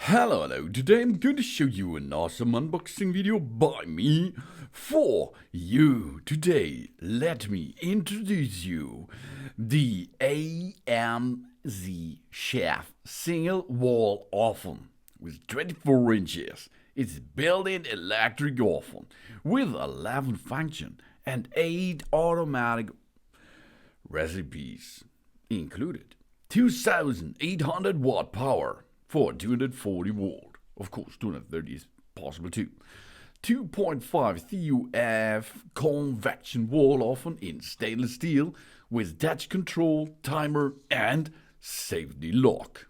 Hello. Today I'm going to show you an awesome unboxing video by me for you. Today, let me introduce you the AMZCHEF Single Wall Oven with 24 inches. It's a built-in electric oven with 11 functions and 8 automatic recipes included. 2,800 watt power for 240 volt. Of course, 230 is possible too. 2.5 CUF convection wall oven in stainless steel with touch control, timer, and safety lock.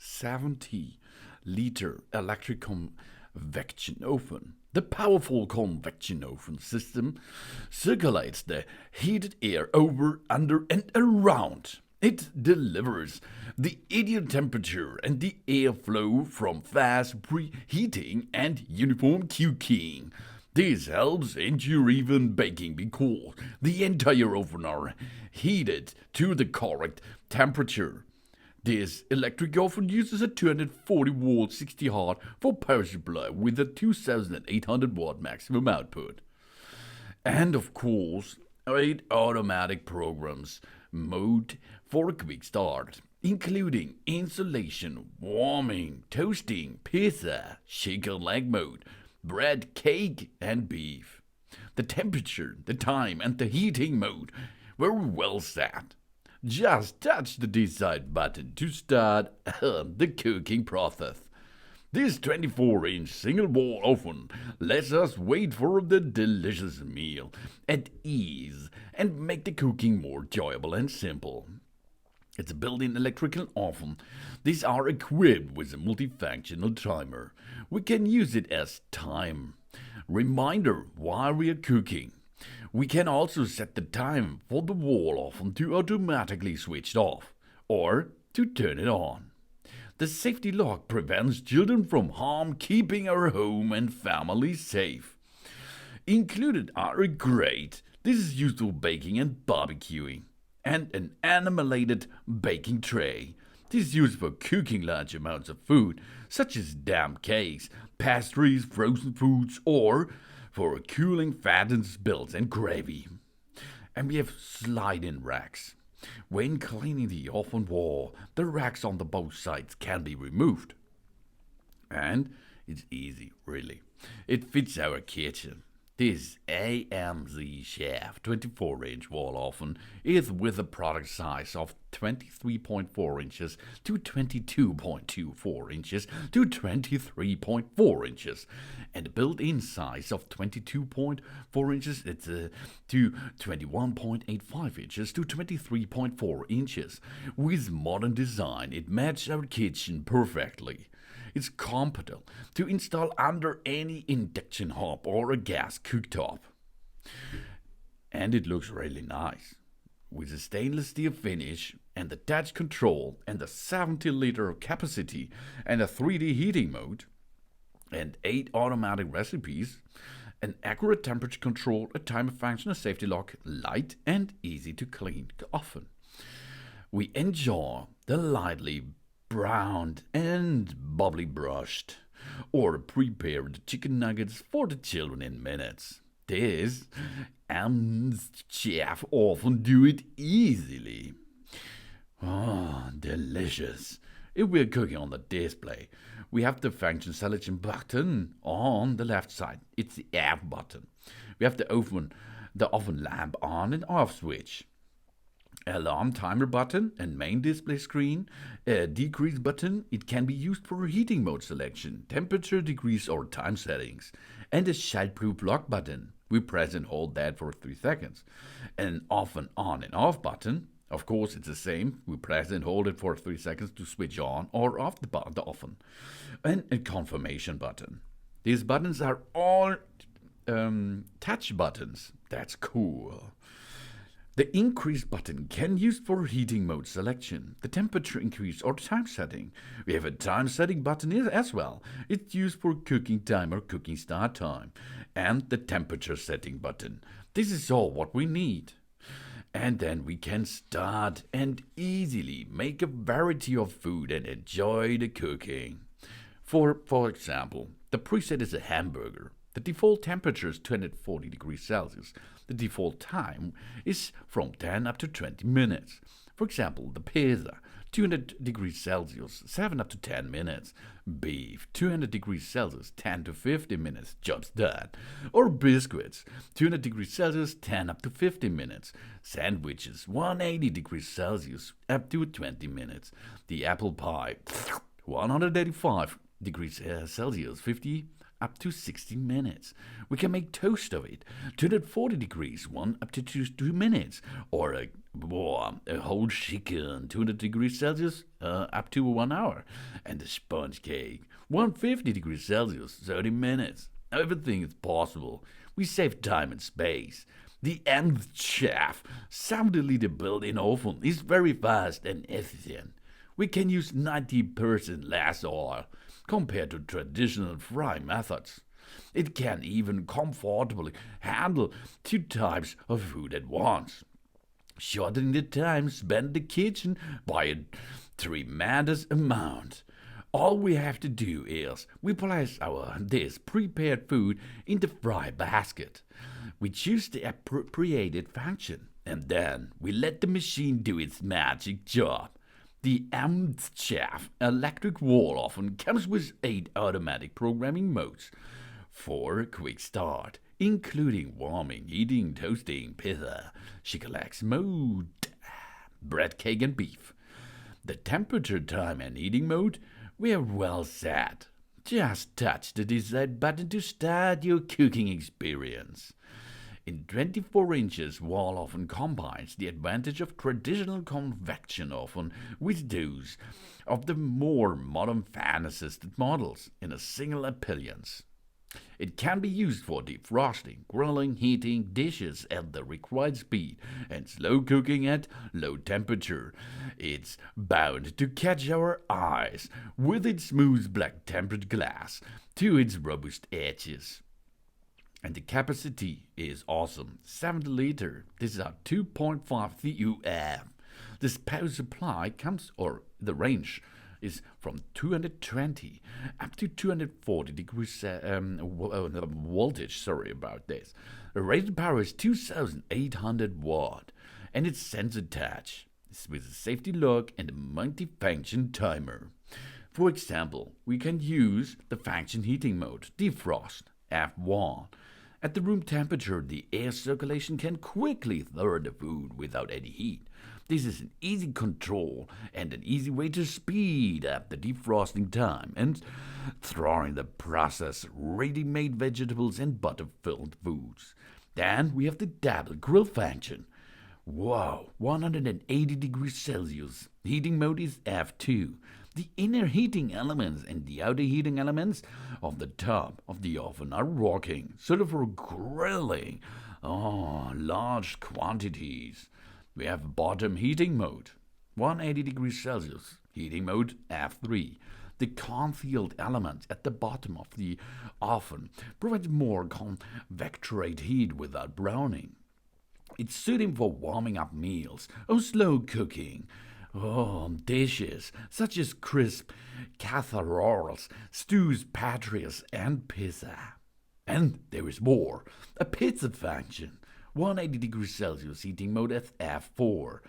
70-liter electric convection oven. The powerful convection oven system circulates the heated air over, under, and around. It delivers the ideal temperature and the airflow from fast preheating and uniform cooking. This helps ensure even baking because the entire oven are heated to the correct temperature. This electric oven uses a 240 volt 60 watt for power supply with a 2,800 watt maximum output. And of course, 8 automatic programs mode for a quick start, including insulation, warming, toasting, pizza, shaker leg mode, bread, cake, and beef. The temperature, the time, and the heating mode were well set. Just touch the decide button to start the cooking process. This 24-inch single wall oven lets us wait for the delicious meal at ease and make the cooking more enjoyable and simple. It's a built-in electrical oven. These are equipped with a multifunctional timer. We can use it as time reminder while we are cooking. We can also set the time for the wall oven to automatically switch off or to turn it on. The safety lock prevents children from harm, keeping our home and family safe. Included are a grate. This is used for baking and barbecuing. And an animated baking tray. This is used for cooking large amounts of food, such as damp cakes, pastries, frozen foods, or for cooling fattens, bills, and gravy. And we have slide-in racks. When cleaning the oven wall, the racks on the both sides can be removed. And it's easy, really. It fits our kitchen. This AMZCHEF 24-inch wall oven is with a product size of 23.4 inches to 22.24 inches to 23.4 inches and a built-in size of 22.4 inches to 21.85 inches to 23.4 inches. With modern design, it matches our kitchen perfectly. It's compatible to install under any induction hob or a gas cooktop. And it looks really nice. With a stainless steel finish and the touch control and the 70-liter capacity and a 3D heating mode and 8 automatic recipes, an accurate temperature control, a timer function, a safety lock, light and easy to clean oven. We enjoy the lightly browned and bubbly brushed, or prepare the chicken nuggets for the children in minutes. This AMZCHEF oven do it easily. Oh, delicious. If we're cooking on the display, we have the function selection button on the left side. It's the F button. We have the oven lamp on and off switch. Alarm timer button and main display screen, a decrease button. It can be used for heating mode selection, temperature, degrees, or time settings, and a childproof lock button. We press and hold that for 3 seconds. An oven on and off button. Of course, it's the same. We press and hold it for 3 seconds to switch on or off the oven. And a confirmation button. These buttons are all touch buttons. That's cool. The increase button can be used for heating mode selection, the temperature increase or time setting. We have a time setting button as well. It's used for cooking time or cooking start time. And the temperature setting button. This is all what we need. And then we can start and easily make a variety of food and enjoy the cooking. For example, the preset is a hamburger. The default temperature is 240 degrees Celsius. The default time is from 10 up to 20 minutes. For example, the pizza, 200 degrees Celsius, 7 up to 10 minutes. Beef, 200 degrees Celsius, 10 to 50 minutes, job's done. Or biscuits, 200 degrees Celsius, 10 up to 50 minutes. Sandwiches, 180 degrees Celsius, up to 20 minutes. The apple pie, 185 degrees Celsius, 50 up to 60 minutes. We can make toast of it, 240 degrees, 1 up to 2 minutes. Or a whole chicken, 200 degrees Celsius, up to 1 hour. And a sponge cake, 150 degrees Celsius, 30 minutes. Everything is possible. We save time and space. The AMZCHEF Single built-in oven is very fast and efficient. We can use 90% less oil compared to traditional fry methods. It can even comfortably handle 2 types of food at once, shortening the time spent in the kitchen by a tremendous amount. All we have to do is we place this prepared food in the fry basket. We choose the appropriate function, and then we let the machine do its magic job. The AMZCHEF Electric Wall Oven comes with 8 automatic programming modes for a quick start, including warming, heating, toasting, pizza, circulates mode, bread, cake, and beef. The temperature, time, and heating mode, we are well set. Just touch the desired button to start your cooking experience. In 24 inches, wall oven combines the advantage of traditional convection oven with those of the more modern fan-assisted models in a single appliance. It can be used for defrosting, grilling, heating dishes at the required speed, and slow cooking at low temperature. It's bound to catch our eyes with its smooth black tempered glass to its robust edges. And the capacity is awesome, 70 liter. This is our 2.5 CUF. This power supply the range is from 220 up to 240 degrees voltage. Sorry about this. The rated power is 2,800 watt, and it's sensor touch. It's with a safety lock and a multi-function timer. For example, we can use the function heating mode, defrost, F1. At the room temperature, the air circulation can quickly thaw the food without any heat. This is an easy control and an easy way to speed up the defrosting time and throw in the process ready-made vegetables and butter-filled foods. Then we have the double grill function. Wow, 180 degrees Celsius. Heating mode is F2. The inner heating elements and the outer heating elements of the top of the oven are working, sort of for grilling large quantities. We have bottom heating mode, 180 degrees Celsius. Heating mode F3. The concealed element at the bottom of the oven provides more convectorate heat without browning. It's suiting for warming up meals or slow cooking. Dishes such as crisp casseroles, stews, pasties, and pizza. And there is more. A pizza function. 180 degrees Celsius heating mode at F4.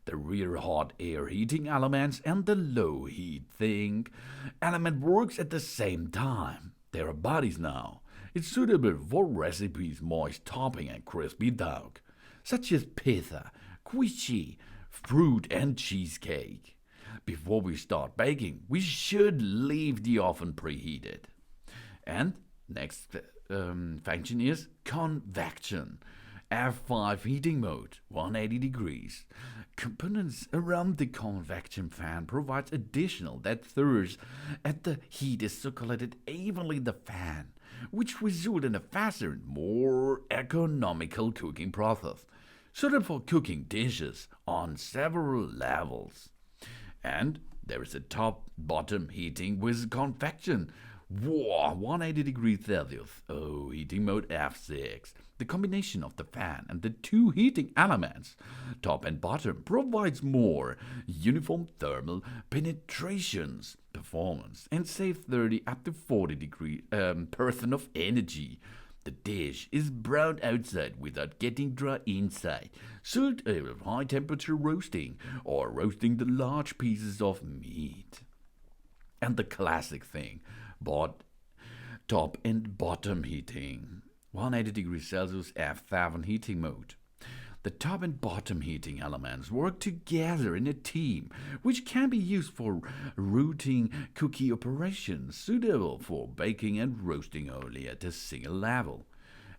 The rear hot air heating elements and the low heat thing element works at the same time. There are bodies now. It's suitable for recipes moist topping and crispy dough, such as pizza, quiche, fruit, and cheesecake. Before we start baking, we should leave the oven preheated. And next function is convection. F5 heating mode, 180 degrees. Components around the convection fan provides additional that thirst as the heat is circulated evenly in the fan, which result in a faster and more economical cooking process, suited for cooking dishes on several levels. And there is a top-bottom heating with convection, Whoa, 180 degrees Celsius. Oh, heating mode F6. The combination of the fan and the two heating elements, top and bottom, provides more uniform thermal penetrations, performance, and save 30 up to 40 degree % of energy. The dish is browned outside without getting dry inside, suitable for high temperature roasting or roasting the large pieces of meat. And the classic thing, top and bottom heating. 180 degrees Celsius F7 heating mode. The top and bottom heating elements work together in a team, which can be used for routine cookie operations, suitable for baking and roasting only at a single level.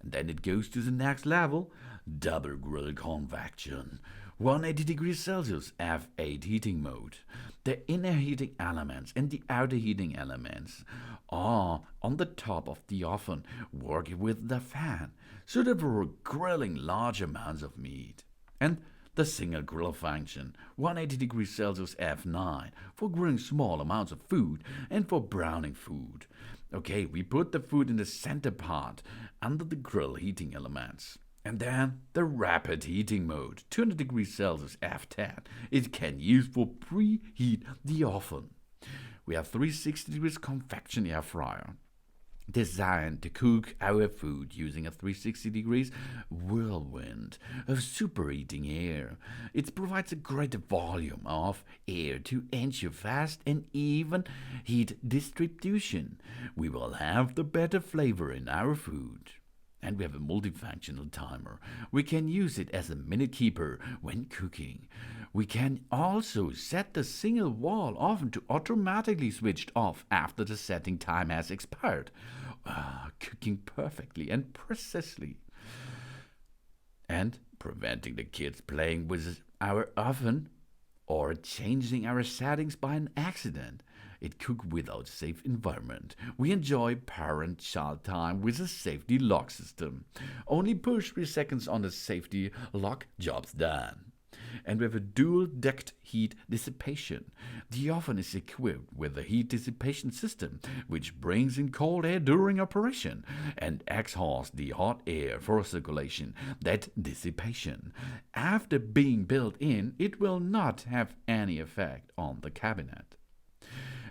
And then it goes to the next level, double grill convection. 180 degrees Celsius F8 heating mode. The inner heating elements and the outer heating elements are on the top of the oven, working with the fan, suitable for grilling large amounts of meat. And the single grill function, 180 degrees Celsius F9, for grilling small amounts of food and for browning food. Okay, we put the food in the center part under the grill heating elements. And then the rapid heating mode, 200 degrees Celsius F10. It can use for preheat the oven. We have 360 degrees convection air fryer, designed to cook our food using a 360 degrees whirlwind of superheating air. It provides a great volume of air to ensure fast and even heat distribution. We will have the better flavor in our food. And we have a multifunctional timer. We can use it as a minute keeper when cooking. We can also set the single wall oven to automatically switch off after the setting time has expired. Cooking perfectly and precisely. And preventing the kids playing with our oven or changing our settings by an accident. It cooks without safe environment. We enjoy parent-child time with a safety lock system. Only push 3 seconds on the safety lock, job's done. And we have a dual-duct heat dissipation. The oven is equipped with a heat dissipation system, which brings in cold air during operation and exhausts the hot air for circulation, that dissipation. After being built in, it will not have any effect on the cabinet.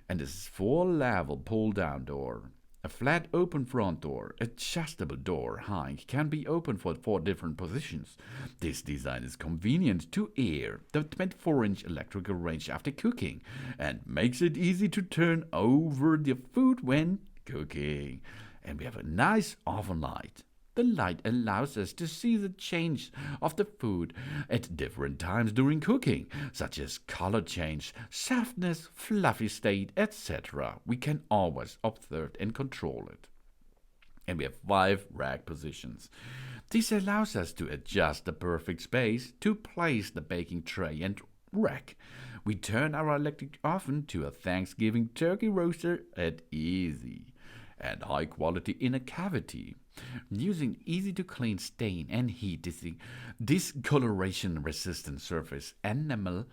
And this 4-level pull-down door. A flat open front door, adjustable door height can be opened for 4 different positions. This design is convenient to air the 24-inch electrical range after cooking and makes it easy to turn over the food when cooking. And we have a nice oven light. The light allows us to see the change of the food at different times during cooking, such as color change, softness, fluffy state, etc. We can always observe and control it. And we have 5 rack positions. This allows us to adjust the perfect space to place the baking tray and rack. We turn our electric oven to a Thanksgiving turkey roaster at easy and high quality in a cavity. Using easy-to-clean stain and heat discoloration-resistant surface enamel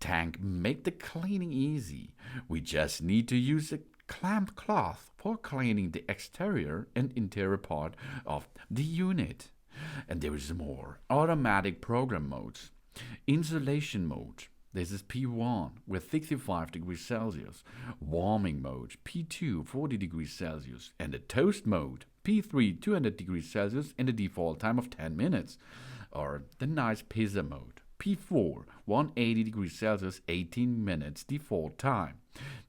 tank make the cleaning easy. We just need to use a clamped cloth for cleaning the exterior and interior part of the unit. And there is more. Automatic program modes. Insulation mode. This is P1 with 65 degrees Celsius. Warming mode, P2, 40 degrees Celsius. And the toast mode, P3, 200 degrees Celsius and a default time of 10 minutes. Or the nice pizza mode, P4, 180 degrees Celsius, 18 minutes default time.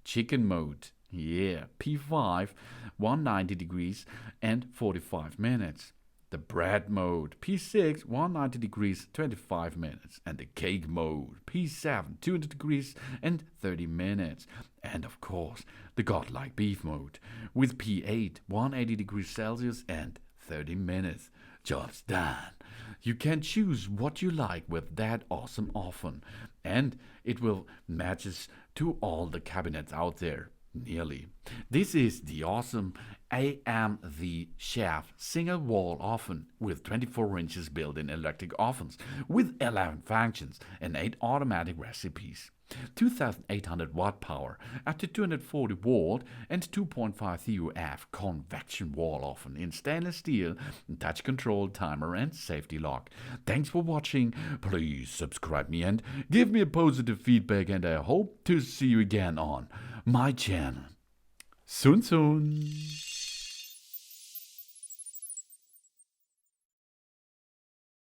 Chicken mode, P5, 190 degrees and 45 minutes. The bread mode, P6, 190 degrees, 25 minutes. And the cake mode, P7, 200 degrees and 30 minutes. And of course, the godlike beef mode, with P8, 180 degrees Celsius and 30 minutes. Job's done. You can choose what you like with that awesome oven. And it will matches to all the cabinets out there. Nearly. This is the awesome AMZCHEF Single Wall Oven with 24 inches built-in electric ovens with 11 functions and 8 automatic recipes. 2800 watt power up to 240 volt and 2.5 CUF convection wall oven in stainless steel, touch control, timer and safety lock. Thanks for watching. Please subscribe me and give me a positive feedback, and I hope to see you again on my channel. Soon.